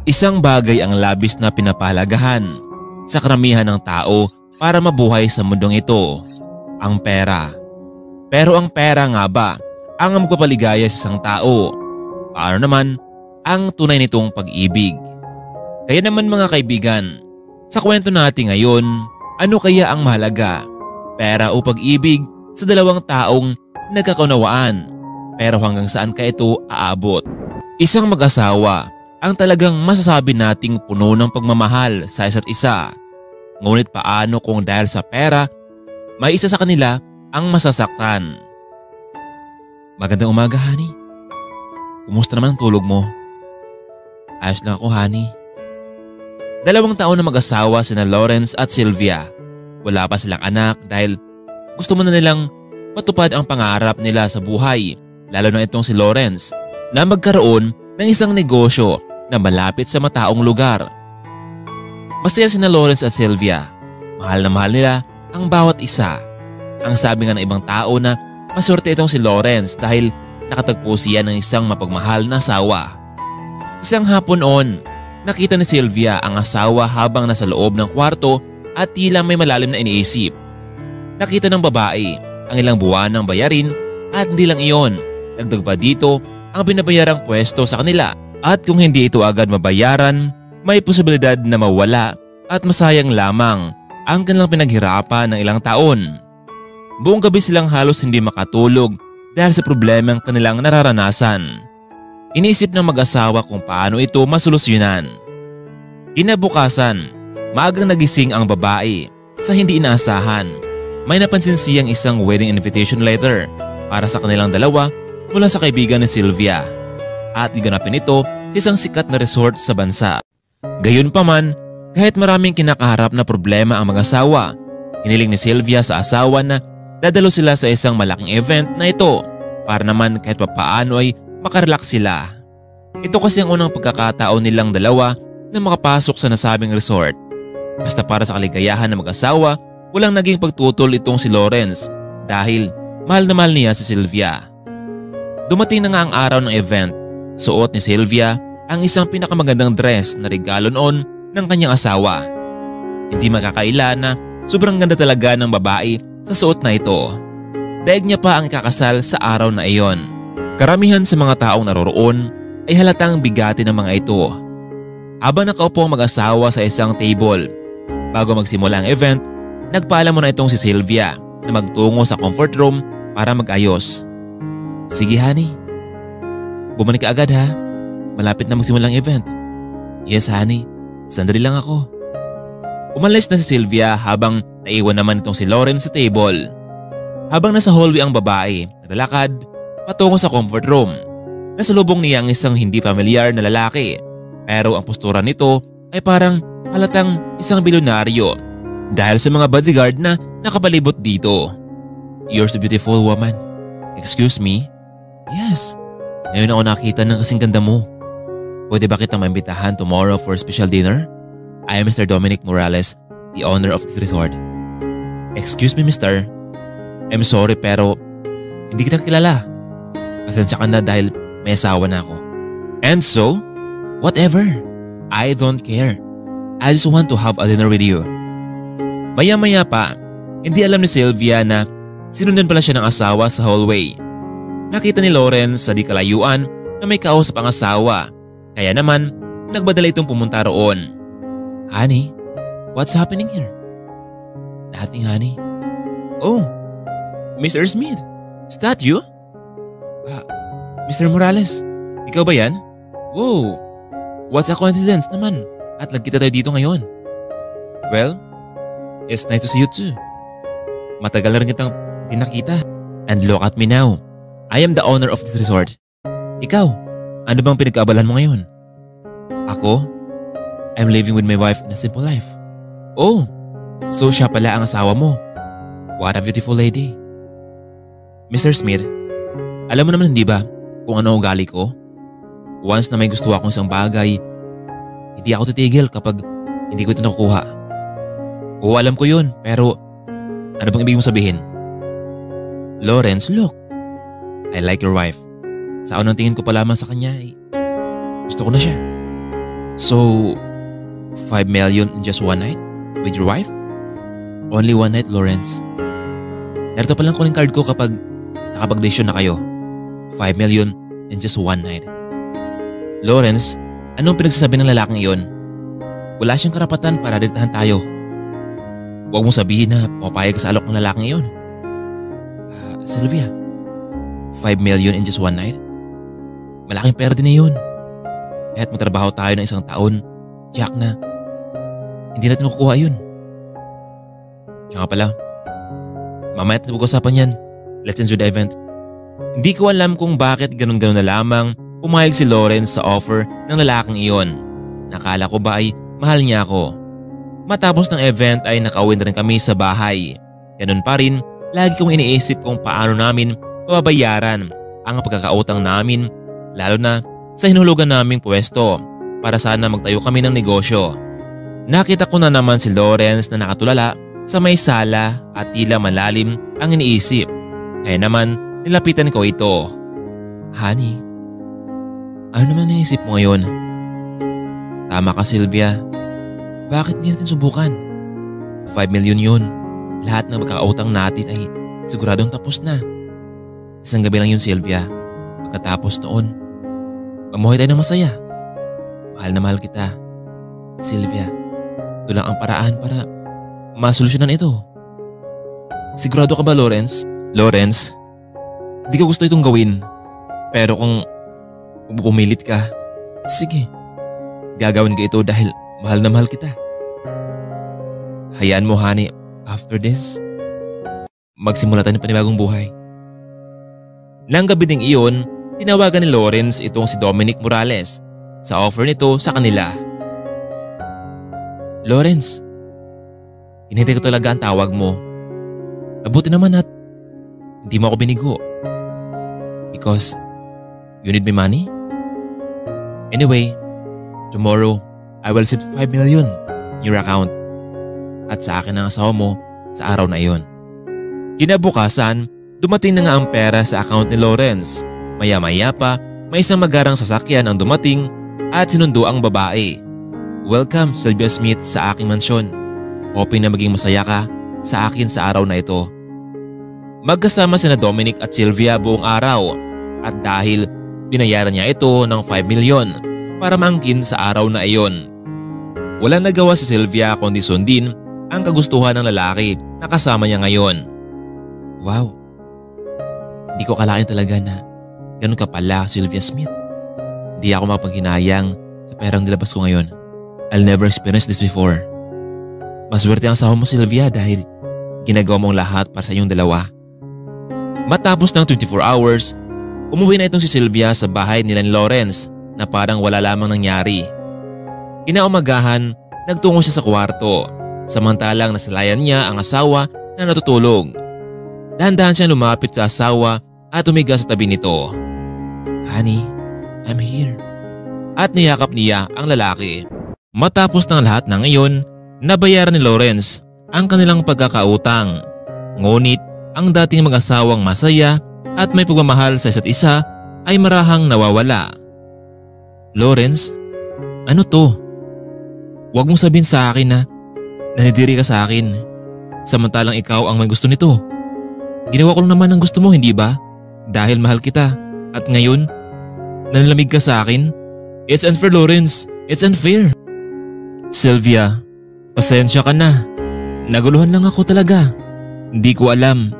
Isang bagay ang labis na pinapahalagahan sa karamihan ng tao para mabuhay sa mundong ito, ang pera. Pero ang pera nga ba ang magpapaligaya sa isang tao? Paano naman ang tunay nitong pag-ibig? Kaya naman mga kaibigan, sa kwento natin ngayon, ano kaya ang mahalaga? Pera o pag-ibig sa dalawang taong nagkakaunawaan? Pero hanggang saan ka ito aabot? Isang mag-asawa ang talagang masasabi nating puno ng pagmamahal sa isa't isa. Ngunit paano kung dahil sa pera, may isa sa kanila ang masasaktan? Magandang umaga, honey. Kumusta naman ang tulog mo? Ayos lang ako, honey. 2 taon na mag-asawa sina Lawrence at Sylvia. Wala pa silang anak dahil gusto mo na nilang matupad ang pangarap nila sa buhay, lalo na itong si Lawrence na magkaroon ng isang negosyo na malapit sa mataong lugar. Masaya sina Lawrence at Sylvia. Mahal na mahal nila ang bawat isa. Ang sabi nga ng ibang tao na maswerte itong si Lawrence dahil nakatagpo siya ng isang mapagmahal na asawa. Isang hapon on, nakita ni Sylvia ang asawa habang nasa loob ng kwarto at tila may malalim na iniisip. Nakita ng babae ang ilang buwan ng bayarin at hindi lang iyon. Dagdag pa dito ang binabayarang pwesto sa kanila at kung hindi ito agad mabayaran, may posibilidad na mawala at masayang lamang ang kanilang pinaghirapan ng ilang taon. Buong gabi silang halos hindi makatulog dahil sa problemang kanilang nararanasan. Iniisip ng mag-asawa kung paano ito masolusyonan. Kinabukasan, maagang nagising ang babae sa hindi inaasahan. May napansin siyang isang wedding invitation letter para sa kanilang dalawa mula sa kaibigan ni Sylvia at giganapin ito sa isang sikat na resort sa bansa. Gayunpaman, kahit maraming kinakaharap na problema ang mag-asawa, hiniling ni Sylvia sa asawa na dadalo sila sa isang malaking event na ito para naman kahit papaano ay makarelax sila. Ito kasi ang unang pagkakataon nilang dalawa na makapasok sa nasabing resort. Basta para sa kaligayahan ng mag-asawa, walang naging pagtutol itong si Lawrence dahil mahal na mahal niya si Sylvia. Dumating na nga ang araw ng event. Suot ni Sylvia ang isang pinakamagandang dress na regalo noon ng kanyang asawa. Hindi makakaila na sobrang ganda talaga ng babae sa suot na ito. Daig niya pa ang ikakasal sa araw na iyon. Karamihan sa mga taong naroroon ay halatang bigati ng mga ito. Habang nakaupo ang mag-asawa sa isang table, bago magsimula ang event, nagpaalam mo na itong si Sylvia na magtungo sa comfort room para mag-ayos. Sige honey, bumalik ka agad ha. Malapit na magsimula ang event. Yes honey, sandali lang ako. Umalis na si Sylvia habang naiwan naman itong si Lawrence sa table. Habang nasa hallway ang babae, naglalakad patungo sa comfort room. Nasalubong niya ang isang hindi pamilyar na lalaki, pero ang postura nito ay parang halatang isang bilyonaryo dahil sa mga bodyguard na nakapalibot dito. You're so beautiful woman. Excuse me? Yes. Ngayon ako nakita ng kasing ganda mo. Pwede ba kitang maimbitahan tomorrow for a special dinner? I am Mr. Dominic Morales, the owner of this resort. Excuse me, mister. I'm sorry pero hindi kita kilala. Pasensya ka na dahil may asawa na ako. And so, whatever. I don't care. I just want to have a dinner with you. Maya-maya pa, hindi alam ni Sylvia na sinundan pala siya ng asawa sa hallway. Nakita ni Lawrence sa di kalayuan na may kausap ang asawa. Kaya naman, nagbadala itong pumunta roon. Honey, what's happening here? Nothing, honey. Oh, Mr. Smith, is that you? Mr. Morales, ikaw ba yan? Whoa, what's a coincidence naman at nagkita tayo dito ngayon. Well, it's nice to see you too. Matagal na rin kitang tinakita. And look at me now. I am the owner of this resort. Ikaw, ano bang pinagkaabalan mo ngayon? Ako? I'm living with my wife in a simple life. Oh, so siya pala ang asawa mo. What a beautiful lady. Mr. Smith, alam mo naman hindi ba kung ano ugali ko? Once na may gusto akong isang bagay, hindi ako titigil kapag hindi ko ito nakukuha. Oo, alam ko yun, pero ano bang ibig mong sabihin? Lawrence, look. I like your wife. Sa unang tingin ko pa lamang sa kanya, gusto ko na siya. So, 5 million in just one night? With your wife? Only one night, Lawrence. Narito palang calling card ko kapag nakapag-desisyon na kayo. 5 million in just one night. Lawrence, anong pinagsasabi ng lalaking iyon? Wala siyang karapatan para diktahan tayo. Huwag mong sabihin na papayag ka sa alok ng lalaking iyon. Sylvia, 5 million in just one night? Malaking pera din na yun. Kahit magtrabaho tayo ng isang taon, Jack na, hindi natin makukuha yun. Siya nga pala, mamaya natin pag-usapan yan. Let's enjoy the event. Hindi ko alam kung bakit ganun-ganun na lamang pumayag si Lawrence sa offer ng lalaking iyon. Nakala ko ba ay mahal niya ako. Matapos ng event ay nakauwi na rin kami sa bahay. Ganun pa rin, lagi kong iniisip kung paano namin mababayaran ang pagkakautang namin, lalo na sa hinulugan naming pwesto para sana magtayo kami ng negosyo. Nakita ko na naman si Lawrence na nakatulala sa may sala at tila malalim ang iniisip. Kaya naman nilapitan ko ito. Honey, ano naman naisip mo ngayon? Tama ka, Sylvia. Bakit hindi natin subukan? 5 million yun. Lahat ng pagkakautang natin ay siguradong tapos na. Isang gabi lang yun, Sylvia. Pagkatapos noon, mamuhay tayo ng masaya. Mahal na mahal kita, Sylvia. Ito lang ang paraan para masolusyonan ito. Sigurado ka ba, Lawrence? Lawrence, di ko gusto itong gawin. Pero kung pumilit ka, sige. Gagawin ko ito dahil mahal na mahal kita. Hayaan mo, honey, after this, magsimula tayo ng panibagong buhay. Nang gabi ding iyon, tinawagan ni Lawrence itong si Dominic Morales sa offer nito sa kanila. Lawrence, hinihintay ko talaga ang tawag mo. Mabuti naman at hindi mo ako binigo. Because you need my money? Anyway, tomorrow, I will set 5 million in your account at sa akin ang asawa mo sa araw na iyon. Kinabukasan, dumating na nga ang pera sa account ni Lawrence. Maya-maya pa, may isang magarang sasakyan ang dumating at sinundo ang babae. Welcome, Sylvia Smith, sa aking mansyon. Hoping na maging masaya ka sa akin sa araw na ito. Magkasama sina Dominic at Sylvia buong araw at dahil binayaran niya ito ng 5 million para maangkin sa araw na iyon. Walang nagawa si Sylvia kundi sundin ang kagustuhan ng lalaki na kasama niya ngayon. Wow, hindi ko akalain talaga na ganun ka pala, Sylvia Smith. Hindi ako mapaghinayang sa perang nilabas ko ngayon. I'll never experience this before. Maswerte ang asawa mo, Sylvia, dahil ginagawa mong lahat para sa inyong dalawa. Matapos ng 24 hours, umuwi na itong si Sylvia sa bahay nila ni Lawrence na parang wala lamang nangyari. Kinaumagahan, nagtungo siya sa kwarto, samantalang nasalayan niya ang asawa na natutulog. Dahan-dahan siyang lumapit sa asawa at umiga sa tabi nito. Honey, I'm here. At niyakap niya ang lalaki. Matapos ng lahat ng iyon, nabayaran ni Lawrence ang kanilang pagkakautang. Ngunit ang dating mag-asawang masaya at may pagmamahal sa isa't isa ay marahang nawawala. Lawrence, ano to? Huwag mong sabihin sa akin na nanidiri ka sa akin, samantalang ikaw ang may gusto nito. Ginawa ko lang naman ang gusto mo, hindi ba? Dahil mahal kita at ngayon, nanlamig ka sa akin? It's unfair, Lawrence. It's unfair. Sylvia, pasensya ka na. Naguluhan lang ako talaga. Hindi ko alam.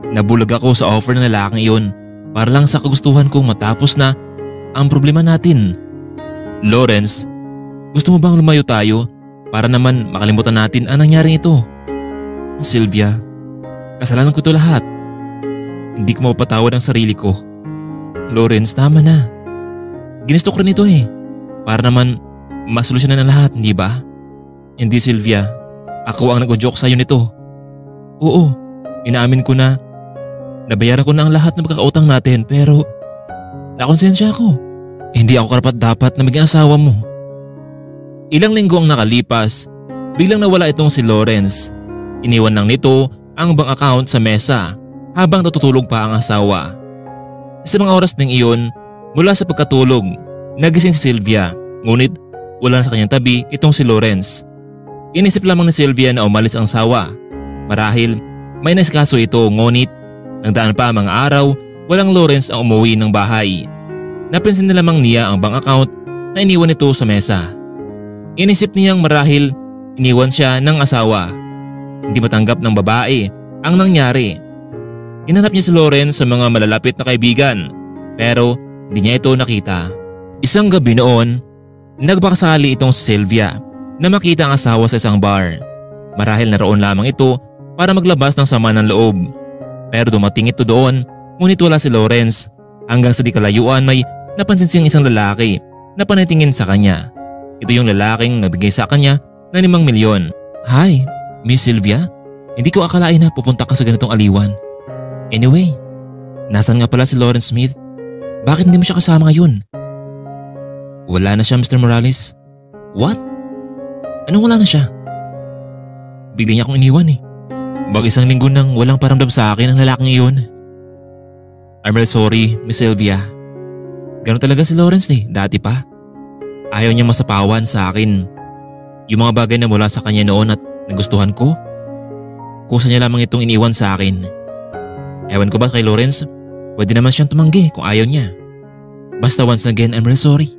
Nabulag ako sa offer ng lalaking iyon para lang sa kagustuhan kong matapos na ang problema natin. Lawrence, gusto mo bang lumayo tayo para naman makalimutan natin ang nangyaring ito? Sylvia, kasalanan ko ito lahat. Hindi ko mapapatawad ang sarili ko. Lawrence, tama na. Ginusto ko rin ito para naman masolusyonan ang lahat, hindi ba? Hindi, Sylvia. Ako ang nag-joke sa'yo nito. Oo, inaamin ko na nabayaran ko na ang lahat ng pagkakautang natin pero nakonsensya ako. Hindi ako karapat-dapat na maging asawa mo. Ilang linggo ang nakalipas, biglang nawala itong si Lawrence. Iniwan lang nito ang bank account sa mesa habang natutulog pa ang asawa. Sa mga oras ding iyon, mula sa pagkatulog, nagising si Sylvia. Ngunit wala sa kanyang tabi itong si Lawrence. Inisip lamang ni Sylvia na umalis ang asawa. Marahil may nasikaso ito, ngunit nagdaan pa ang mga araw, walang Lawrence ang umuwi ng bahay. Napansin na lamang niya ang bank account na iniwan nito sa mesa. Inisip niyang marahil iniwan siya ng asawa. Hindi matanggap ng babae ang nangyari. Hinanap niya si Lawrence sa mga malalapit na kaibigan, pero hindi niya ito nakita. Isang gabi noon, nagbakasali itong si Sylvia na makita ang asawa sa isang bar. Marahil naroon lamang ito para maglabas ng sama ng loob. Pero dumating ito doon, ngunit wala si Lawrence. Hanggang sa di kalayuan may napansin siyang isang lalaki na panitingin sa kanya. Ito yung lalaking nagbigay sa kanya ng 5 milyon. "Hi, Miss Sylvia. Hindi ko akalain na pupunta ka sa ganitong aliwan. Anyway, nasan nga pala si Lawrence Smith? Bakit hindi mo siya kasama ngayon?" "Wala na siya, Mr. Morales." "What? Anong wala na siya?" "Bigla niya akong iniwan eh. Mag-1 linggo nang walang paramdam sa akin ang lalaking iyon." "I'm really sorry, Miss Sylvia. Ganun talaga si Lawrence eh, dati pa. Ayaw niya masapawan sa akin. Yung mga bagay na mula sa kanya noon at nagustuhan ko, kusa niya lamang itong iniwan sa akin. Ewan ko ba kay Lawrence, pwede naman siyang tumanggi kung ayaw niya. Basta once again, I'm really sorry.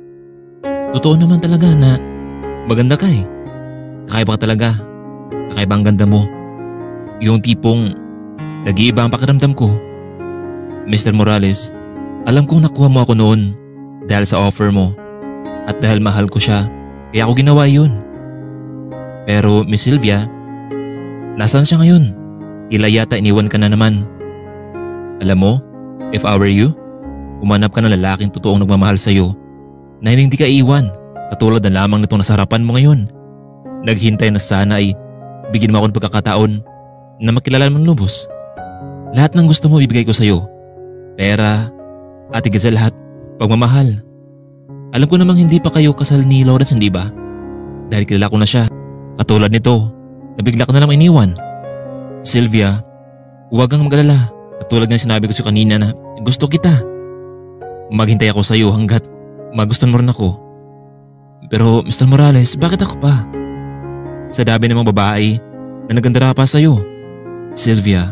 Totoo naman talaga na maganda ka eh. Kakaiba ka talaga. Kakaiba ang ganda mo. Yung tipong nag-iiba ang pakiramdam ko. Mr. Morales, alam kong nakuha mo ako noon dahil sa offer mo. At dahil mahal ko siya, kaya ako ginawa yun. Pero Miss Sylvia, nasaan siya ngayon? Tila yata iniwan ka na naman. Alam mo, if I were you, umanap ka ng lalaking totoong nagmamahal sa'yo na hindi ka iiwan, katulad na lamang nitong nasa harapan mo ngayon. Naghintay na sana ay bigyan mo ako ng pagkakataon na makilala mong lubos. Lahat ng gusto mo ibigay ko sa'yo. Pera, at higit sa lahat, pagmamahal. Alam ko namang hindi pa kayo kasal ni Lawrence, hindi ba? Dahil kilala ko na siya. Katulad nito, nabigla ka na lang iniwan. Sylvia, huwag kang mag-alala. Katulad ng sinabi ko sa kanina na gusto kita. Maghintay ako sa iyo hanggat magustuhan mo rin ako. Pero Mr. Morales, bakit ako pa? Sa dami ng mga babae na nagandara pa sa iyo. Sylvia,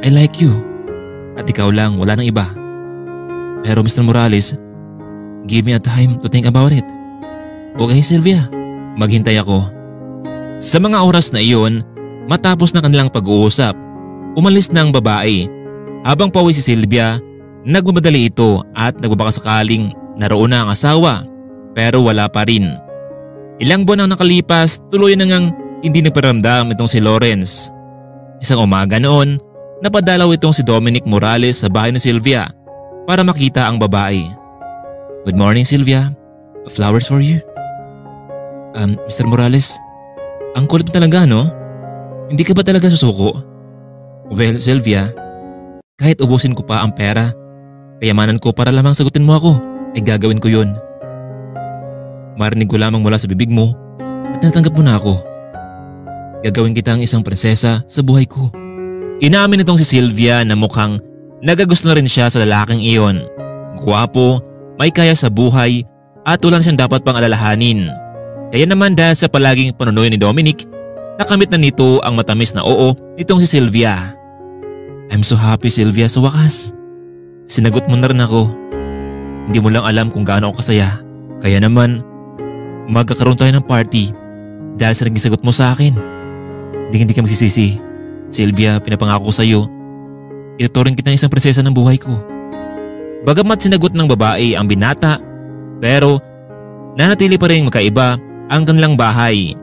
I like you. At ikaw lang, wala nang iba. Pero Mr. Morales, give me a time to think about it. Okay Sylvia, maghintay ako. Sa mga oras na iyon, matapos na kanilang pag-uusap, umalis na ang babae. Habang pauwi si Sylvia, nagmamadali ito at nagbabakasakaling naroon na ang asawa, pero wala pa rin. Ilang buwan ang nakalipas, tuloy na ngang hindi nagparamdam itong si Lawrence. Isang umaga noon, napadalaw itong si Dominic Morales sa bahay ni Sylvia para makita ang babae. Good morning Sylvia, flowers for you. Mr. Morales, ang kulit mo talaga no? Hindi ka ba talaga susuko? Well Sylvia, kahit ubusin ko pa ang pera, kayamanan ko para lamang sagutin mo ako, ay gagawin ko yun. Marinig ko lamang mula sa bibig mo at natanggap mo na ako. Gagawin kita ang isang prinsesa sa buhay ko. Inamin itong si Sylvia na mukhang nagagusto na rin siya sa lalaking iyon. Gwapo, may kaya sa buhay at wala siyang dapat pang alalahanin. Kaya naman dahil sa palaging panunoy ni Dominic, nakamit na nito ang matamis na oo nitong si Sylvia. I'm so happy Sylvia, sa wakas. Sinagot mo na rin ako. Hindi mo lang alam kung gaano ako kasaya. Kaya naman, magkakaroon tayo ng party dahil sa naging sagot mo sa akin. Hindi ka magsisisi. Sylvia, pinapangako ko sa iyo, ituturing kita ng isang prinsesa ng buhay ko. Bagamat sinagot ng babae ang binata, pero nanatili pa rin magkaiba ang kanilang bahay.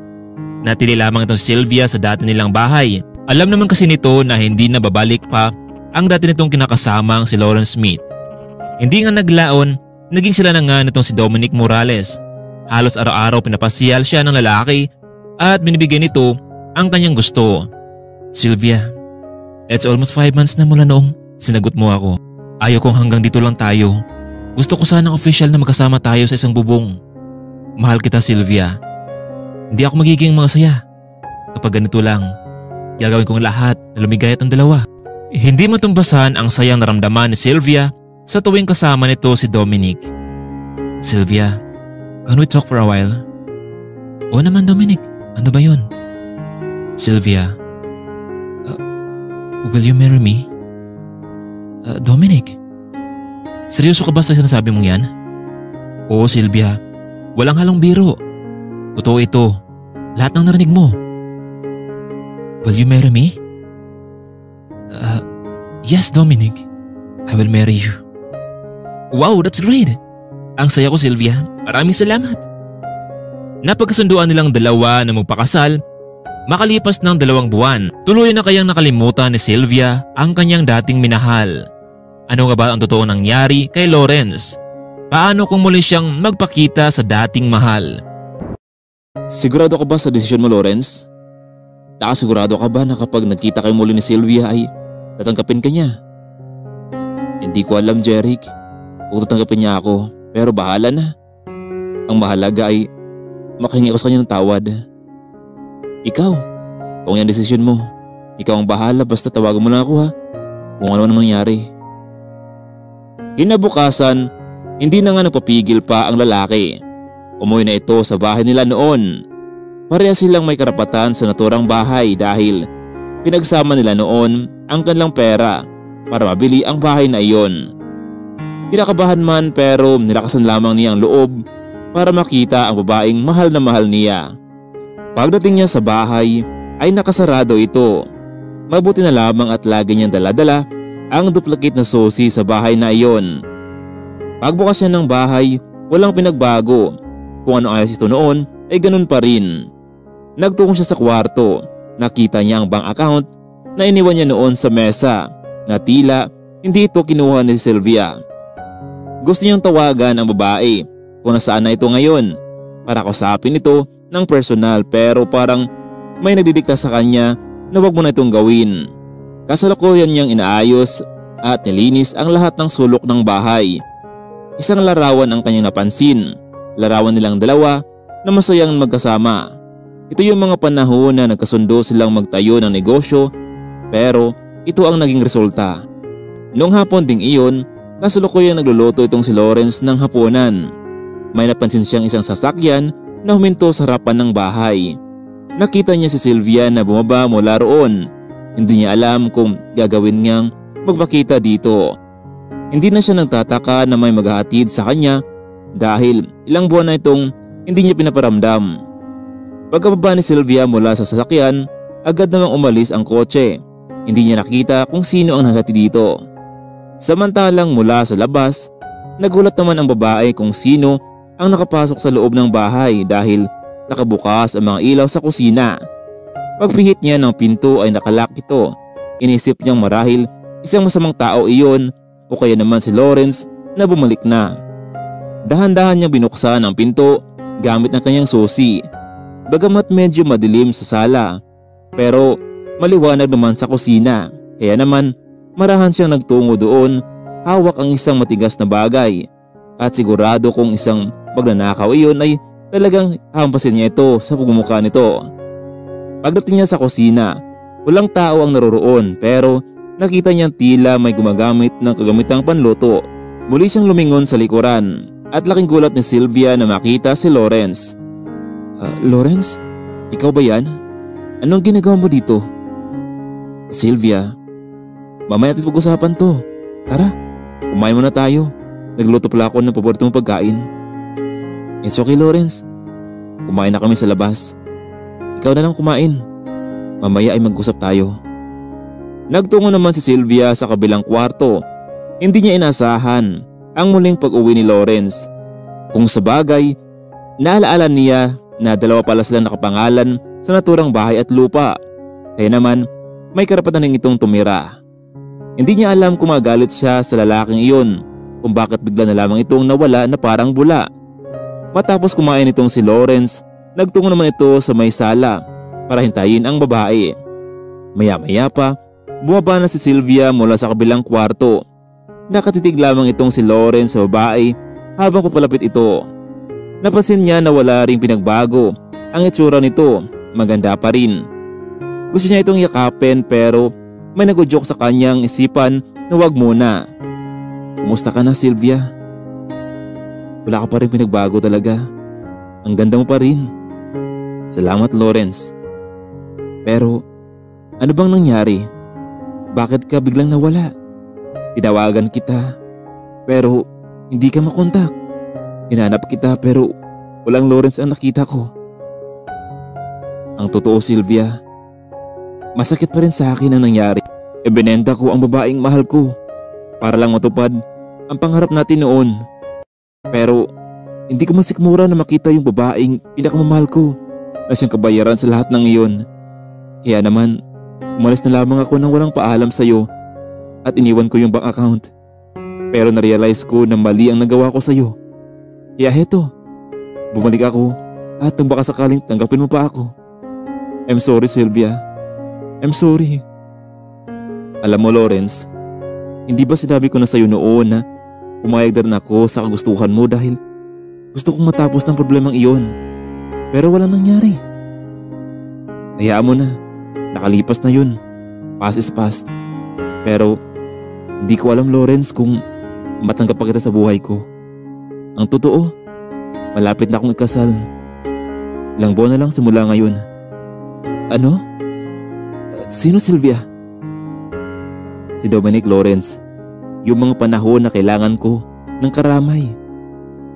Natili lamang itong Sylvia sa dati nilang bahay. Alam naman kasi nito na hindi na babalik pa ang dati nitong kinakasamang si Lawrence Smith. Hindi nga naglaon, naging sila na nga nitong si Dominic Morales. Halos araw-araw pinapasiyal siya ng lalaki at binibigyan nito ang kanyang gusto. Sylvia, it's almost 5 months na mula noong sinagot mo ako. Ayaw kong hanggang dito lang tayo. Gusto ko sanang official na magkasama tayo sa isang bubong. Mahal kita Sylvia. Hindi ako magiging masaya kapag ganito lang. Gagawin kong lahat na lumigayat ang dalawa. Hindi matumbasan ang sayang naramdaman ni Sylvia sa tuwing kasama nito si Dominic. Sylvia, can we talk for a while? Oo naman Dominic, ano ba yun? Sylvia, will you marry me? Dominic, seryoso ka ba sa sinasabi mong yan? Oo Sylvia, walang halong biro. Totoo ito, lahat ng narinig mo. Will you marry me? Yes Dominic, I will marry you. Wow, that's great! Ang saya ko Sylvia, maraming salamat. Napagkasunduan nilang dalawa na magpakasal. Makalipas ng 2 buwan, tuloy na kayang nakalimutan ni Sylvia ang kanyang dating minahal. Ano nga ba ang totoo nangyari kay Lawrence? Paano kung muli siyang magpakita sa dating mahal? Sigurado ka ba sa desisyon mo Lawrence? Nakasigurado ka ba na kapag nagkita kayo muli ni Sylvia ay tatanggapin ka niya? Hindi ko alam Jeric kung tatanggapin niya ako, pero bahala na. Ang mahalaga ay makahingi ako sa kanya ng tawad. Ikaw, kung yan desisyon mo, ikaw ang bahala, basta tawagan mo lang ako ha, kung ano nang mangyari. Kinabukasan, hindi na nga nagpapigil pa ang lalaki. Umuwi na ito sa bahay nila noon. Pareha silang may karapatan sa naturang bahay dahil pinagsama nila noon ang kanilang pera para mabili ang bahay na iyon. Kinakabahan man pero nilakasan lamang niya ang loob para makita ang babaeng mahal na mahal niya. Pagdating niya sa bahay ay nakasarado ito. Mabuti na lamang at lagi niyang dala-dala ang duplicate na susi sa bahay na iyon. Pagbukas niya ng bahay, walang pinagbago. Kung ano ayos ito noon ay ganun pa rin. Nagtungo siya sa kwarto. Nakita niya ang bank account na iniwan niya noon sa mesa na tila hindi ito kinuha ni Sylvia. Gusto niyang tawagan ang babae kung nasaan na ito ngayon para kausapin ito ng personal, pero parang may nagdidikta sa kanya na wag mo na itong gawin. Kasalukuyan niyang inaayos at nilinis ang lahat ng sulok ng bahay. Isang larawan ang kanyang napansin. Larawan nilang dalawa na masayang magkasama. Ito yung mga panahon na nagkasundo silang magtayo ng negosyo, pero ito ang naging resulta. Noong hapon ding iyon, kasalukuyang nagluluto itong si Lawrence ng hapunan. May napansin siyang isang sasakyan na huminto sa harapan ng bahay. Nakita niya si Sylvia na bumaba mula roon. Hindi niya alam kung gagawin niyang magpakita dito. Hindi na siya nagtataka na may maghahatid sa kanya dahil ilang buwan na itong hindi niya pinaparamdam. Pagkababa ni Sylvia mula sa sasakyan, agad namang umalis ang kotse. Hindi niya nakita kung sino ang naghatid dito. Samantalang mula sa labas, nagulat naman ang babae kung sino ang nakapasok sa loob ng bahay dahil nakabukas ang mga ilaw sa kusina. Pagpihit niya ng pinto ay nakalock ito. Inisip niyang marahil isang masamang tao iyon o kaya naman si Lawrence na bumalik na. Dahan-dahan niyang binuksan ang pinto gamit ng kanyang susi. Bagamat medyo madilim sa sala, pero maliwanag naman sa kusina. Kaya naman marahan siyang nagtungo doon, hawak ang isang matigas na bagay. At sigurado kung isang magnanakaw iyon ay talagang hampasin niya ito sa pagmumukha nito. Pagdating niya sa kusina, walang tao ang naroroon, pero nakita niyang tila may gumagamit ng kagamitang panluto. Muli siyang lumingon sa likuran at laking gulat ni Sylvia na makita si Lawrence. Lawrence? Ikaw ba yan? Anong ginagawa mo dito? Sylvia, mamaya natin pag-usapan to. Tara, kumain muna tayo. Nagluto pala ako ng paborito mong pagkain. It's okay Lawrence. Kumain na kami sa labas. Ikaw na lang kumain. Mamaya ay mag-usap tayo. Nagtungo naman si Sylvia sa kabilang kwarto. Hindi niya inasahan ang muling pag-uwi ni Lawrence. Kung sa bagay, naalaala niya na dalawa pala silang nakapangalan sa naturang bahay at lupa. Kaya naman, may karapatan ng itong tumira. Hindi niya alam kung magalit siya sa lalaking iyon, kung bakit bigla na lamang itong nawala na parang bula. Matapos kumain itong si Lawrence, nagtungo naman ito sa may sala para hintayin ang babae. Maya-maya pa, bumaba na si Sylvia mula sa kabilang kwarto. Nakatitig lamang itong si Lawrence sa babae habang papalapit ito. Napansin niya na wala ring pinagbago. Ang itsura nito, maganda pa rin. Gusto niya itong yakapin pero may nag-joke sa kanyang isipan na wag muna. Kumusta ka na Sylvia? Wala ka pa rin pinagbago talaga. Ang ganda mo pa rin. Salamat, Lawrence. Pero ano bang nangyari? Bakit ka biglang nawala? Tinawagan kita pero hindi ka makontak. Hinanap kita pero walang Lawrence ang nakita ko. Ang totoo, Sylvia, masakit pa rin sa akin ang nangyari. Ibinenta ko ang babaeng mahal ko para lang matupad ang pangarap natin noon. Pero hindi ko masikmura na makita yung babaeng pinakamamahal ko na siyang kabayaran sa lahat ng iyon. Kaya naman, umalis na lamang ako nang walang paalam sa'yo at iniwan ko yung bank account. Pero narealize ko na mali ang nagawa ko sa'yo. Kaya heto, bumalik ako at nang baka sakaling tanggapin mo pa ako. I'm sorry, Sylvia. I'm sorry. Alam mo, Lawrence, hindi ba sinabi ko na sa'yo noon na pumayag na rin ako sa kagustuhan mo dahil gusto kong matapos ng problemang iyon? Pero walang nangyari. Hayaan mo na, nakalipas na yun. Past is past. Pero hindi ko alam, Lawrence, kung matanggap pa kita sa buhay ko. Ang totoo, malapit na akong ikasal. Ilang buwan na lang simula ngayon. Ano? Sino, Sylvia? Si Dominic, Lawrence. Yung mga panahon na kailangan ko ng karamay.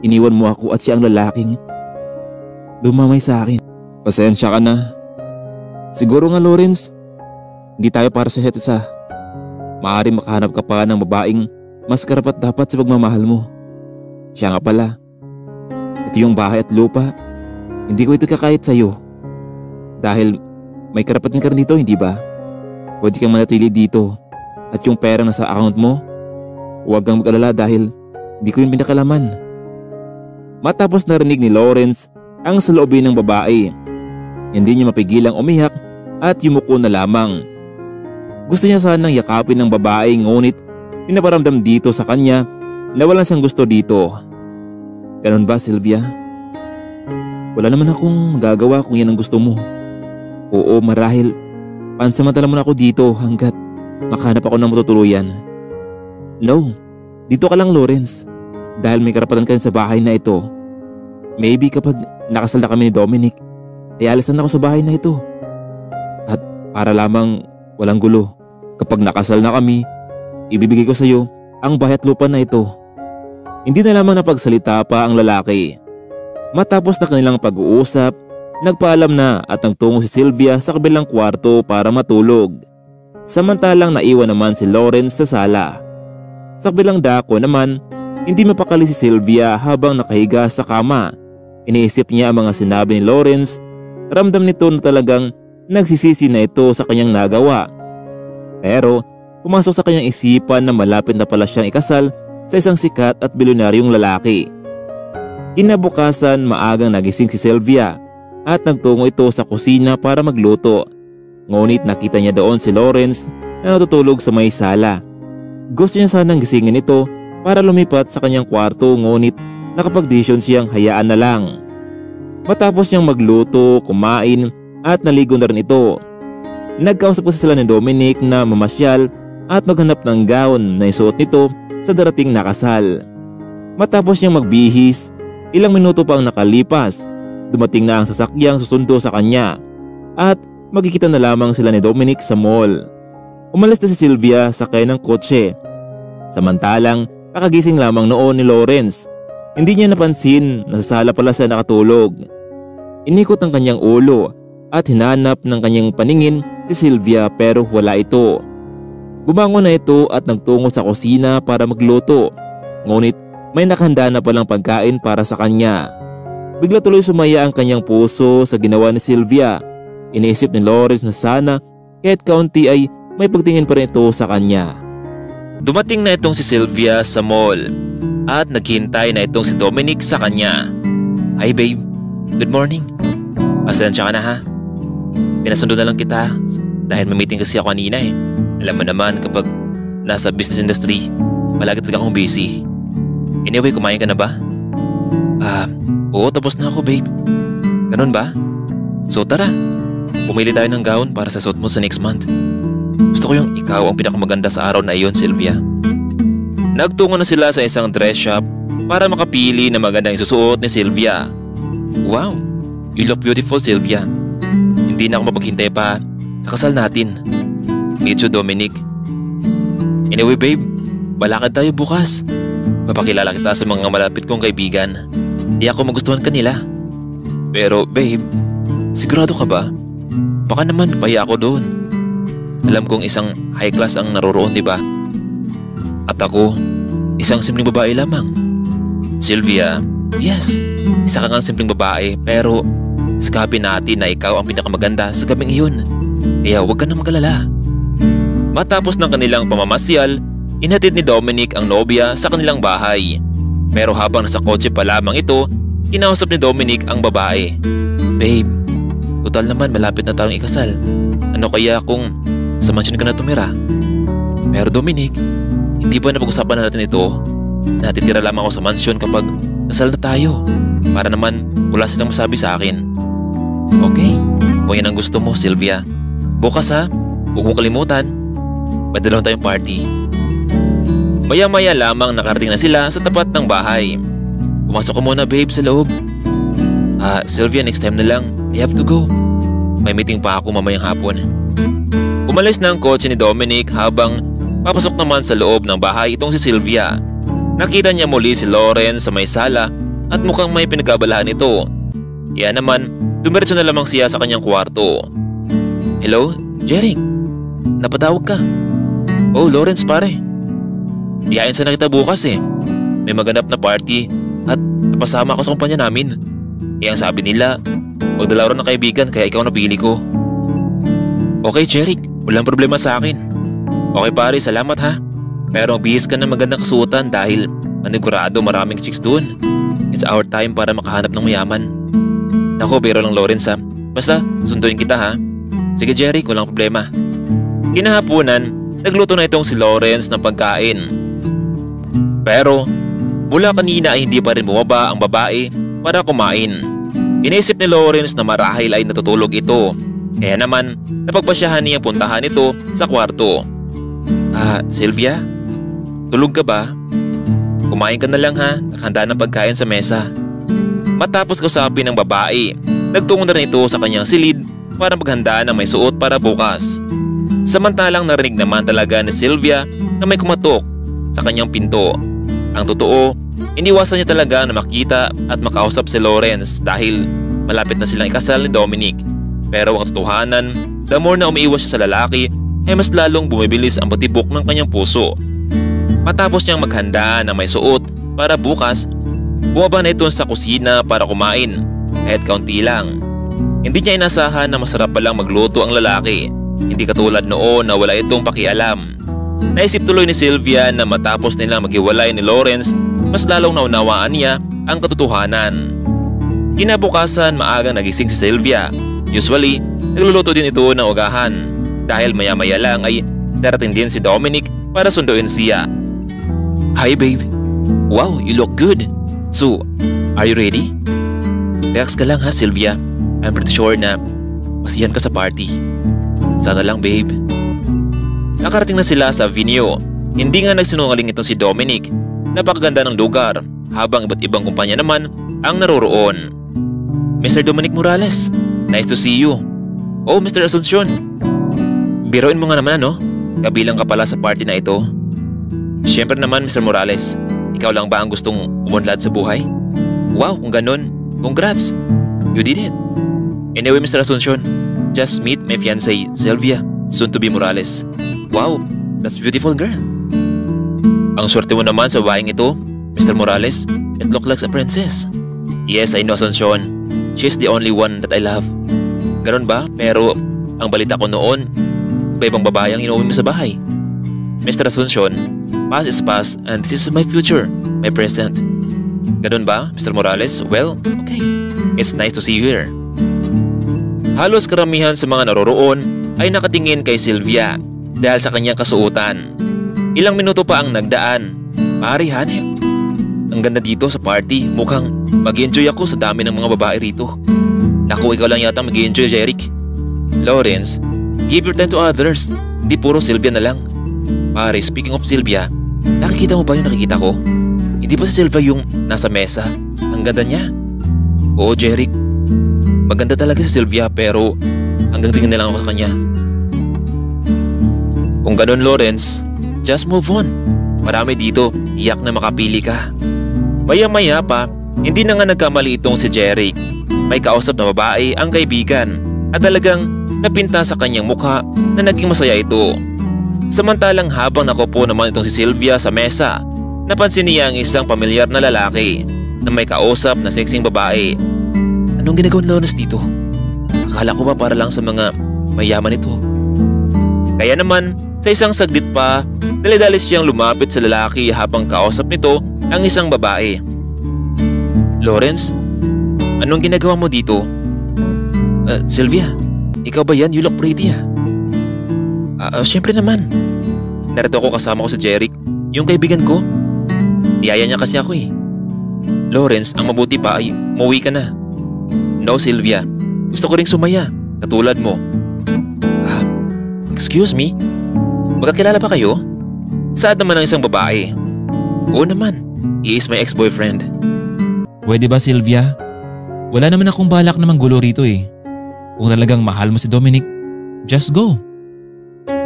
Iniwan mo ako at siya ang lalaking lumamay sa akin. Pasensya ka na. Siguro nga, Lawrence, hindi tayo para sa isa't isa. Maaaring makahanap ka pa ng babaeng mas karapat dapat sa pagmamahal mo. Siya nga pala, ito yung bahay at lupa. Hindi ko ito kakayat sa'yo. Dahil may karapatan ka rin dito, hindi ba? Pwede kang manatili dito. At yung pera na sa account mo, huwag kang mag-alala dahil hindi ko yun pinakalaman. Matapos narinig ni Lawrence ang saloobin ng babae, hindi niya mapigilang umiyak at yumuko na lamang. Gusto niya sanang yakapin ng babae, ngunit pinaparamdam dito sa kanya na walang siyang gusto dito. Ganun ba, Sylvia? Wala naman akong magagawa kung yan ang gusto mo. Oo, marahil pansamantala mo na ako dito hanggat makahanap ako ng matutuluyan. No, dito ka lang, Lawrence, dahil may karapatan ka sa bahay na ito. Maybe kapag nakasal na kami ni Dominic, ay alis na ako sa bahay na ito. At para lamang walang gulo, kapag nakasal na kami, ibibigay ko sa iyo ang bahay at lupa na ito. Hindi na lamang napagsalita pa ang lalaki. Matapos na kanilang pag-uusap, nagpaalam na at nagtungo si Sylvia sa kabilang kwarto para matulog. Samantalang naiwan naman si Lawrence sa sala. Sa kabilang dako naman, hindi mapakali si Sylvia habang nakahiga sa kama. Iniisip niya ang mga sinabi ni Lawrence. Ramdam nito na talagang nagsisisi na ito sa kanyang nagawa. Pero pumasok sa kanyang isipan na malapit na pala siyang ikasal sa isang sikat at bilyonaryong lalaki. Kinabukasan, maagang nagising si Sylvia at nagtungo ito sa kusina para magluto. Ngunit nakita niya doon si Lawrence na natutulog sa may sala. Gusto niya sanang gisingin ito para lumipat sa kanyang kwarto, ngunit nakapagdesisyon siyang hayaan na lang. Matapos niyang magluto, kumain at naligo na rin ito, nagkausap kasi sila ni Dominic na mamasyal at maghanap ng gown na isuot nito sa darating na kasal. Matapos niyang magbihis, ilang minuto pa ang nakalipas, dumating na ang sasakyang susundo sa kanya at magkikita na lamang sila ni Dominic sa mall. Umalis na si Sylvia sakay ng kotse. Samantalang kakagising lamang noon ni Lawrence. Hindi niya napansin na sa sala pala siya nakatulog. Inikot ang kanyang ulo at hinanap ng kanyang paningin si Sylvia pero wala ito. Bumangon na ito at nagtungo sa kusina para magluto. Ngunit may nakahanda na palang pagkain para sa kanya. Bigla tuloy sumaya ang kanyang puso sa ginawa ni Sylvia. Iniisip ni Lawrence na sana kahit kaunti ay may pagtingin pa rin ito sa kanya. Dumating na itong si Sylvia sa mall at naghintay na itong si Dominic sa kanya. Hi babe, good morning. Pasensya ka na ha. Pinasundo na lang kita dahil may meeting kasi ako kanina eh. Alam mo naman kapag nasa business industry, palagi talaga akong busy. Anyway, kumain ka na ba? Oo, tapos na ako babe. Ganun ba? So tara, pumili tayo ng gown para sa suot mo sa next month. Gusto ko yung ikaw ang pinakamaganda sa araw na iyon, Sylvia. Nagtungo na sila sa isang dress shop para makapili ng magandang isusuot ni Sylvia. Wow, You look beautiful, Sylvia. Hindi na ako mapaghintay pa sa kasal natin. Me too, Dominic. Anyway, babe, balakad tayo bukas. Papakilala kita sa mga malapit kong kaibigan. Di ako magustuhan kanila. Pero, babe, sigurado ka ba? Baka naman paya ako doon. Alam kong isang high class ang naroroon, di ba? At ako, isang simpleng babae lamang. Sylvia, yes, isa ka ngang simpleng babae, pero sikapin natin na ikaw ang pinakamaganda sa gabing iyon. Kaya huwag ka nang mag-alala. Matapos ng kanilang pamamasyal, inhatid ni Dominic ang nobya sa kanilang bahay. Pero habang nasa kotse pa lamang ito, kinausap ni Dominic ang babae. Babe, total naman malapit na tayong ikasal. Ano kaya kung sa mansyon ka na tumira? Pero Dominic, hindi ba napag-usapan na natin ito? Natitira lamang ako sa mansyon kapag kasal na tayo. Para naman wala silang masabi sa akin. Okay, kung yan ang gusto mo, Sylvia. Bukas ha, huwag mong kalimutan. Madalaw tayong party. Maya-maya lamang nakarating na sila sa tapat ng bahay. Pumasok ko muna, babe, sa loob. Sylvia, next time na lang. I have to go. May meeting pa ako mamayang hapon. Umalis na ang kotse ni Dominic habang papasok naman sa loob ng bahay itong si Sylvia. Nakita niya muli si Lauren sa may sala at mukhang may pinagkabalahan ito. Kaya naman, dumiretso na lamang siya sa kanyang kwarto. Hello, Jeric? Napatawag ka? Oh, Lawrence pare. Iyain sana kita bukas eh. May maganap na party at napasama ako sa kumpanya namin. Kaya ang sabi nila, magdala rin ng kaibigan kaya ikaw napili ko. Okay, Jeric, walang problema sa akin. Okay pare, salamat ha. Pero magbihis ka ng magandang kasuotan dahil manigurado maraming chicks doon. It's our time para makahanap ng mayaman. Nako, biro lang Lawrence ha. Basta, susunduin kita ha. Sige Jeric, walang problema. Kinahaponan, nagluto na itong si Lawrence ng pagkain. Pero, mula kanina ay hindi pa rin bumaba ang babae para kumain. Iniisip ni Lawrence na marahil ay natutulog ito. Kaya naman, napagpasyahan niyang puntahan ito sa kwarto. Sylvia? Tulog ka ba? Kumain ka na lang ha, naghanda ng pagkain sa mesa. Matapos kausapin ng babae, nagtungo na rin ito sa kanyang silid para maghanda ng may suot para bukas. Samantalang narinig naman talaga ni Sylvia na may kumatok sa kanyang pinto. Ang totoo, iniwasan niya talaga na makita at makausap si Lawrence dahil malapit na silang ikasal ni Dominic. Pero ang totohanan, the more na umiiwas siya sa lalaki, ay mas lalong bumibilis ang patibok ng kanyang puso. Matapos niyang maghanda ng may suot para bukas, bumaba na ito sa kusina para kumain, kahit kaunti lang. Hindi niya inasahan na masarap palang magluto ang lalaki, hindi katulad noon na wala itong pakialam. Naisip tuloy ni Sylvia na matapos nilang maghiwalay ni Lawrence, mas lalong naunawaan niya ang katotohanan. Kinabukasan, maagang nagising si Sylvia. Usually, nagluluto din ito ng ugahan dahil maya-maya lang ay darating din si Dominic para sunduin siya. Hi babe. Wow, you look good. So, are you ready? Relax ka lang ha, Sylvia. I'm pretty sure na masiyahan ka sa party. Sana lang babe. Nakarating na sila sa venue. Hindi nga nagsinungaling itong si Dominic. Napakaganda ng lugar habang iba't ibang kumpanya naman ang naroroon. Mr. Dominic Morales, nice to see you. Oh, Mr. Asuncion. Biruin mo nga naman no? Kabilang ka pala sa party na ito. Siyempre naman Mr. Morales, ikaw lang ba ang gustong umunlad sa buhay? Wow, kung ganun, congrats! You did it! Anyway Mr. Asuncion, just meet my fiancée Sylvia, soon to be Morales. Wow, that's beautiful girl. Ang swerte mo naman sa babaeng ito, Mr. Morales. It looks like a princess. Yes, I know Asuncion. She's the only one that I love. Ganun ba? Pero ang balita ko noon, iba-ibang babae ang inuwi mo sa bahay. Mr. Asuncion, past is past and this is my future, my present. Ganun ba, Mr. Morales? Well, okay. It's nice to see you here. Halos karamihan sa mga naroroon ay nakatingin kay Sylvia dahil sa kanyang kasuotan. Ilang minuto pa ang nagdaan. Pare, hanep. Ang ganda dito sa party. Mukhang mag-enjoy ako sa dami ng mga babae rito. Naku, ikaw lang yata mag-enjoy, Jeric. Lawrence, give your time to others. Hindi puro Sylvia na lang. Pare, speaking of Sylvia, nakikita mo ba yung nakikita ko? Hindi ba si Sylvia yung nasa mesa? Ang ganda niya. Oo, Jeric. Maganda talaga si Sylvia pero hanggang tingin na lang ako sa kanya. Kung ganun, Lawrence, just move on. Marami dito, iyak na makapili ka. Maya-maya pa, hindi na nga nagkamali itong si Jeric. May kausap na babae ang kaibigan at talagang napinta sa kanyang mukha na naging masaya ito. Samantalang habang nakupo naman itong si Sylvia sa mesa, napansin niya ang isang pamilyar na lalaki na may kausap na sexing babae. Anong ginagawa ni Lawrence dito? Akala ko ba para lang sa mga mayaman ito? Kaya naman, sa isang saglit pa, dali-dali siyang lumapit sa lalaki habang kausap nito ang isang babae. Lawrence, anong ginagawa mo dito? Sylvia, ikaw ba yan? You look pretty Siyempre naman. Narito ako kasama ko sa Jeric, yung kaibigan ko. Niyaya niya kasi ako eh. Lawrence, ang mabuti pa ay umuwi ka na. No, Sylvia. Gusto ko ring sumaya, katulad mo. Excuse me? Magkakilala ba kayo? Saad naman ang isang babae. Oo naman, he is my ex-boyfriend. Pwede ba, Sylvia? Wala naman akong balak na manggulo rito eh. Kung talagang mahal mo si Dominic, just go.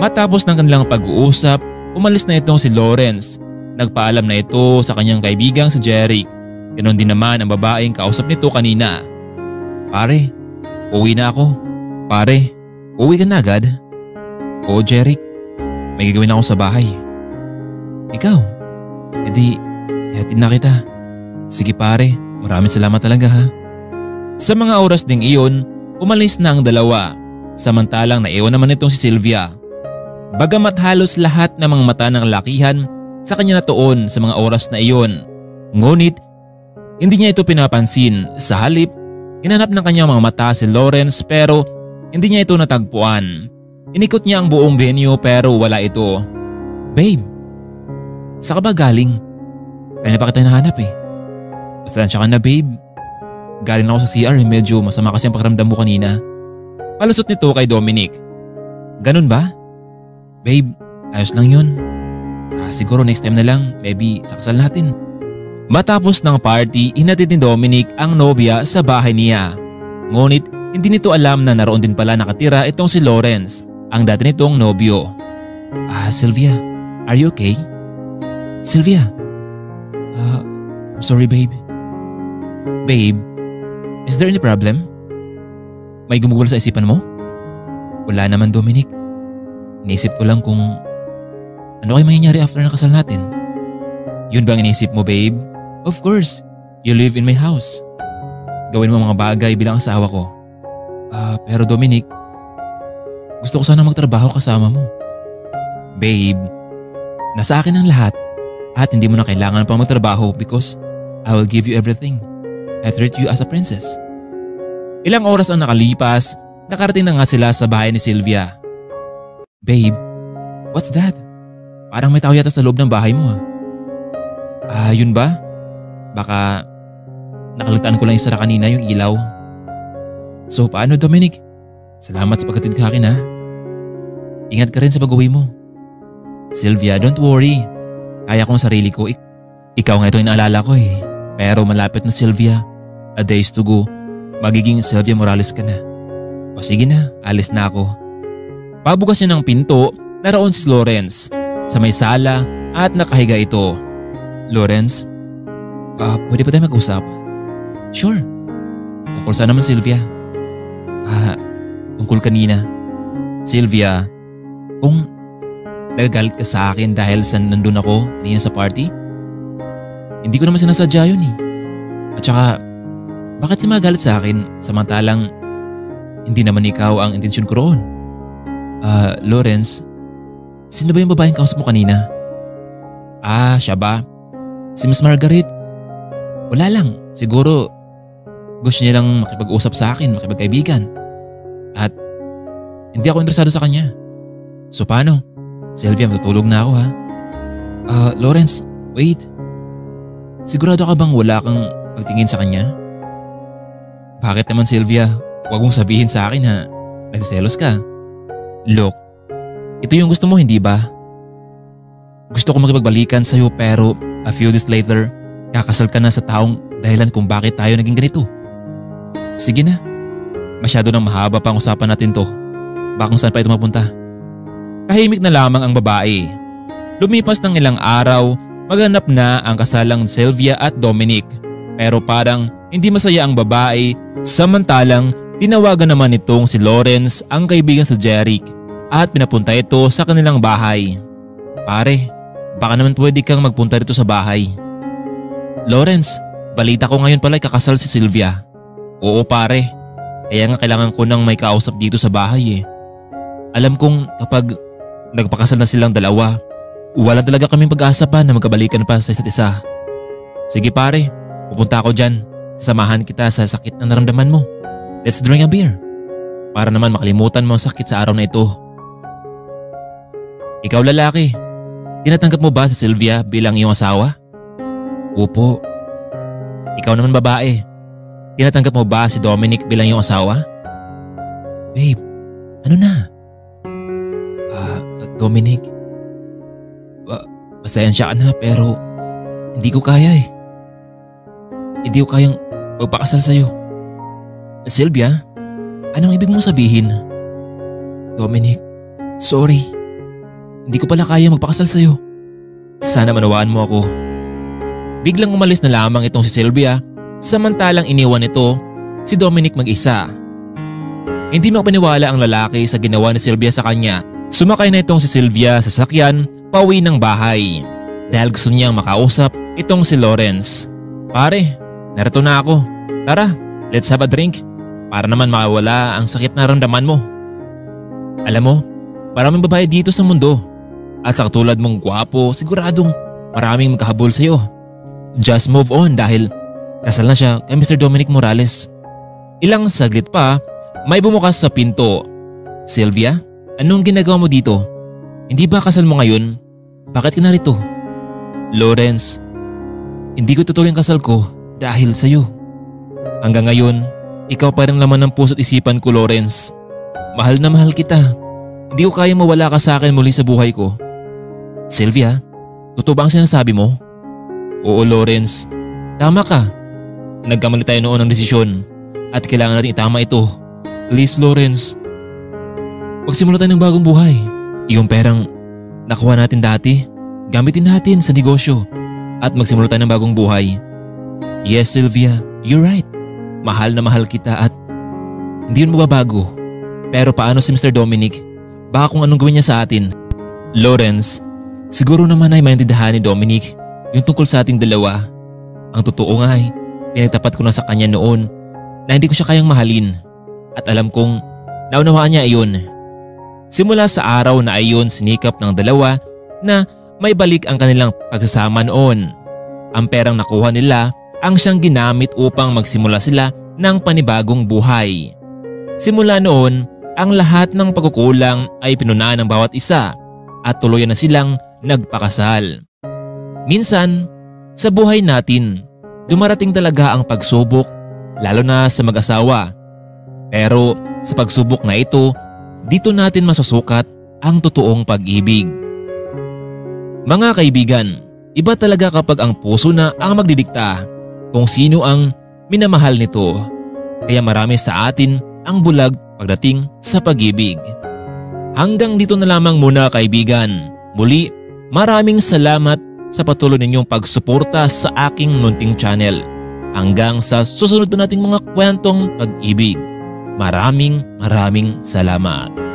Matapos ng kanilang pag-uusap, umalis na itong si Lawrence. Nagpaalam na ito sa kanyang kaibigang si Jeric. Ganon din naman ang babaeng kausap nito kanina. Pare, uwi na ako. Pare, uwi ka na agad? Oo, Jeric. May gagawin ako sa bahay. Ikaw? Edi, ihatid na kita. Sige pare, maraming salamat talaga ha. Sa mga oras ding iyon, umalis na ang dalawa. Samantalang naiwan naman itong si Sylvia. Bagamat halos lahat ng mga mata ng lakihan sa kanya natuon sa mga oras na iyon. Ngunit, hindi niya ito pinapansin. Sa halip, hinanap ng kanyang mga mata si Lawrence pero hindi niya ito natagpuan. Inikot niya ang buong venue pero wala ito. Babe, saan ka ba galing? Kaya pa kita hinahanap eh. Pasensya ka na babe. Galing ako sa CR eh, medyo masama kasi ang pakiramdam mo kanina. Palusot nito kay Dominic. Ganun ba? Babe, ayos lang yun. Siguro next time na lang, maybe sa kasal natin. Matapos ng party, hinatid ni Dominic ang nobya sa bahay niya. Ngunit hindi nito alam na naroon din pala nakatira itong si Lawrence, ang dati nitong nobyo. Sylvia, are you okay? Sylvia? I'm sorry babe. Babe, is there any problem? May gumugol sa isipan mo? Wala naman Dominic. Iniisip ko lang kung ano kayo mangyayari after na kasal natin. Yun ba ang iniisip mo babe? Of course, you live in my house. Gawin mo mga bagay bilang asawa ko. Pero Dominic, gusto ko sana magtrabaho kasama mo. Babe, nasa akin ang lahat at hindi mo na kailangan pang magtrabaho because I will give you everything. I treat you as a princess. Ilang oras ang nakalipas, nakarating na nga sila sa bahay ni Sylvia. Babe, what's that? Parang may tao yata sa loob ng bahay mo yun ba? Baka nakalitaan ko lang isara kanina yung ilaw. So paano Dominic? Salamat sa pagkatid ka akin ha. Ingat ka rin sa pag-uwi mo. Sylvia, don't worry. Kaya kong sarili ko. Ikaw nga ito inaalala ko eh. Pero malapit na Sylvia. A days to go. Magiging Sylvia Morales ka na. O sige na, alis na ako. Pabukas niya ng pinto, naroon si Lawrence sa may sala at nakahiga ito. Lawrence, pwede pa tayo mag-usap? Sure. Tungkol saan naman Sylvia? Tungkol kanina. Sylvia, kung nagagalit ka sa akin dahil sa nandun ako kanina sa party, hindi ko naman sinasadya yun eh. At saka, bakit ka magalit sa akin samantalang hindi naman ikaw ang intensyon ko roon? Lawrence, sino ba yung babaeng kausap mo kanina? Siya ba? Si Miss Margaret? Wala lang, siguro gusto niya lang makipag-usap sa akin, makipagkaibigan. At hindi ako interesado sa kanya. So paano? Sylvia, matutulog na ako ha. Lawrence, wait. Sigurado ka bang wala kang pagtingin sa kanya? Bakit naman Sylvia? Huwag mong sabihin sa akin ha. Nagsiselos ka. Look, ito yung gusto mo hindi ba? Gusto ko makipagbalikan sa'yo pero a few days later, kakasal ka na sa taong dahilan kung bakit tayo naging ganito. Sige na, Masyado nang mahaba pa ang usapan natin to. Baka kung saan pa ito mapunta. Tahimik na lamang ang babae. Lumipas ng ilang araw, maganap na ang kasalang Sylvia at Dominic. Pero parang hindi masaya ang babae, samantalang tinawagan naman itong si Lawrence ang kaibigan sa Jeric at pinapunta ito sa kanilang bahay. Pare, baka naman pwede kang magpunta dito sa bahay. Lawrence, balita ko ngayon pala kakasal si Sylvia. Oo pare, kaya nga kailangan ko nang may kausap dito sa bahay eh. Alam kong kapag nagpakasal na silang dalawa, wala talaga kaming pag-asa pa na magkabalikan pa sa isa't isa. Sige pare, pupunta ako dyan. Samahan kita sa sakit na naramdaman mo. Let's drink a beer. Para naman makalimutan mo ang sakit sa araw na ito. Ikaw lalaki, tinatanggap mo ba si Sylvia bilang iyong asawa? Opo. Ikaw naman babae, tinatanggap mo ba si Dominic bilang iyong asawa? Babe, ano na? Dominic, pasensya ka na pero hindi ko kaya eh. Hindi ko kayang magpakasal sa'yo. Sylvia, anong ibig mong sabihin? Dominic, sorry. Hindi ko pala kaya magpakasal sa'yo. Sana manawaan mo ako. Biglang umalis na lamang itong si Sylvia, samantalang iniwan ito si Dominic mag-isa. Hindi makapaniwala ang lalaki sa ginawa ni Sylvia sa kanya. Sumakay na itong si Sylvia sa sasakyan pauwi ng bahay dahil gusto niyang makausap itong si Lawrence. Pare, narito na ako. Tara, let's have a drink para naman makawala ang sakit na ramdaman mo. Alam mo, maraming babae dito sa mundo at sa katulad mong gwapo, siguradong maraming magkahabol sa iyo. Just move on dahil kasal na siya kay Mr. Dominic Morales. Ilang saglit pa, may bumukas sa pinto. Sylvia, anong ginagawa mo dito? Hindi ba kasal mo ngayon? Bakit ka narito? Lawrence, hindi ko tutuloy ang kasal ko dahil sa'yo. Hanggang ngayon, ikaw pa rin laman ng puso't isipan ko, Lawrence. Mahal na mahal kita. Hindi ko kaya mawala ka sa akin muli sa buhay ko. Sylvia, totoo ba ang sinasabi mo? Oo, Lawrence. Tama ka. Nagkamali tayo noon ng desisyon at kailangan natin itama ito. Please, Lawrence. Magsimula tayo ng bagong buhay. Yung perang nakuha natin dati, gamitin natin sa negosyo at magsimula tayo ng bagong buhay. Yes, Sylvia, you're right. Mahal na mahal kita at hindi yun mababago. Pero paano si Mr. Dominic? Baka kung anong gawin niya sa atin. Lawrence, siguro naman ay maintindihan ni Dominic yung tungkol sa ating dalawa. Ang totoo nga ay pinagtapat ko na sa kanya noon na hindi ko siya kayang mahalin at alam kong naunawaan niya iyon. Simula sa araw na ayon sinikap ng dalawa na may balik ang kanilang pagsasama noon. Ang perang nakuha nila ang siyang ginamit upang magsimula sila ng panibagong buhay. Simula noon, ang lahat ng pagkukulang ay pinunahan ng bawat isa at tuluyan na silang nagpakasal. Minsan, sa buhay natin, dumarating talaga ang pagsubok, lalo na sa mag-asawa. Pero sa pagsubok na ito, dito natin masusukat ang totoong pag-ibig. Mga kaibigan, iba talaga kapag ang puso na ang magdidikta kung sino ang minamahal nito. Kaya marami sa atin ang bulag pagdating sa pag-ibig. Hanggang dito na lamang muna kaibigan. Muli, maraming salamat sa patuloy ninyong pagsuporta sa aking munting channel. Hanggang sa susunod na nating mga kwentong pag-ibig. Maraming salamat.